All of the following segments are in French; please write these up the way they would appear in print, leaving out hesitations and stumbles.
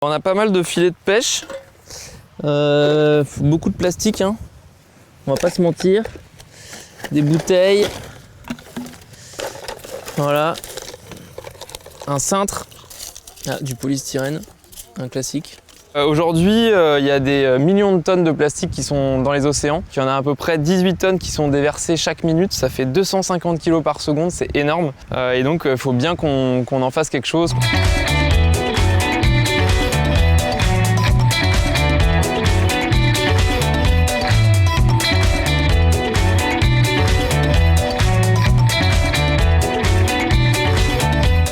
On a pas mal de filets de pêche, beaucoup de plastique, hein. On va pas se mentir, des bouteilles, voilà, un cintre, du polystyrène, un classique. Aujourd'hui, il y a des millions de tonnes de plastique qui sont dans les océans. Il y en a à peu près 18 tonnes qui sont déversées chaque minute. Ça fait 250 kg par seconde, c'est énorme. Et donc, il faut bien qu'on en fasse quelque chose.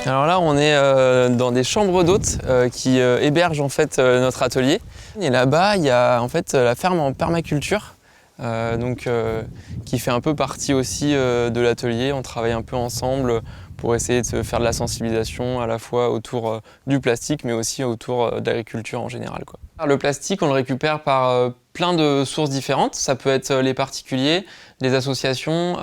Alors là, on est dans des chambres d'hôtes qui hébergent en fait notre atelier. Et là-bas, il y a en fait la ferme en permaculture, qui fait un peu partie aussi de l'atelier. On travaille un peu ensemble pour essayer de faire de la sensibilisation à la fois autour du plastique, mais aussi autour de l'agriculture en général, quoi. Le plastique, on le récupère par plein de sources différentes. Ça peut être les particuliers, les associations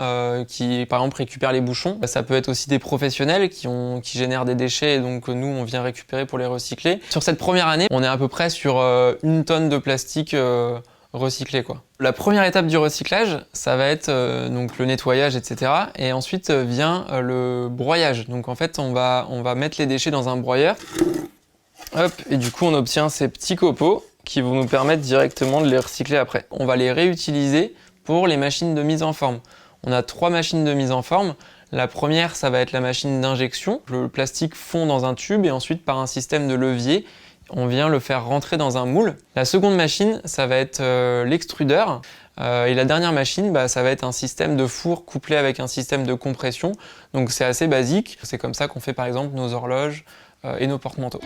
qui, par exemple, récupèrent les bouchons. Ça peut être aussi des professionnels qui génèrent des déchets et donc nous, on vient récupérer pour les recycler. Sur cette première année, on est à peu près sur 1 tonne de plastique recyclé, quoi. La première étape du recyclage, ça va être donc le nettoyage, etc. Et ensuite vient le broyage. Donc en fait, on va mettre les déchets dans un broyeur. Hop, et du coup, on obtient ces petits copeaux qui vont nous permettre directement de les recycler après. On va les réutiliser pour les machines de mise en forme. On a 3 machines de mise en forme. La première, ça va être la machine d'injection. Le plastique fond dans un tube et ensuite, par un système de levier, on vient le faire rentrer dans un moule. La seconde machine, ça va être l'extrudeur. Et la dernière machine, ça va être un système de four couplé avec un système de compression. Donc c'est assez basique. C'est comme ça qu'on fait par exemple nos horloges et nos porte-manteaux.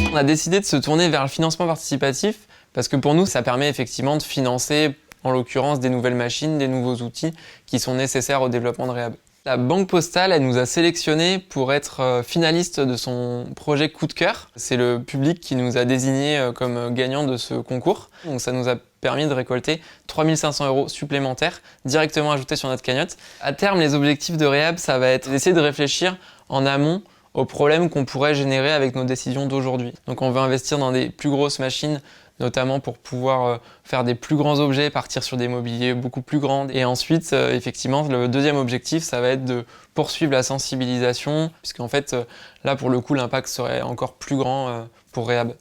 On a décidé de se tourner vers le financement participatif parce que pour nous, ça permet effectivement de financer, en l'occurrence, des nouvelles machines, des nouveaux outils qui sont nécessaires au développement de Rehab. La Banque Postale, elle nous a sélectionnés pour être finalistes de son projet Coup de cœur. C'est le public qui nous a désignés comme gagnants de ce concours. Donc ça nous a permis de récolter 3 500 € supplémentaires directement ajoutés sur notre cagnotte. À terme, les objectifs de Rehab, ça va être d'essayer de réfléchir en amont aux problèmes qu'on pourrait générer avec nos décisions d'aujourd'hui. Donc on veut investir dans des plus grosses machines, notamment pour pouvoir faire des plus grands objets, partir sur des mobiliers beaucoup plus grands. Et ensuite, effectivement, le deuxième objectif, ça va être de poursuivre la sensibilisation, puisqu'en fait, là, pour le coup, l'impact serait encore plus grand pour Rehab.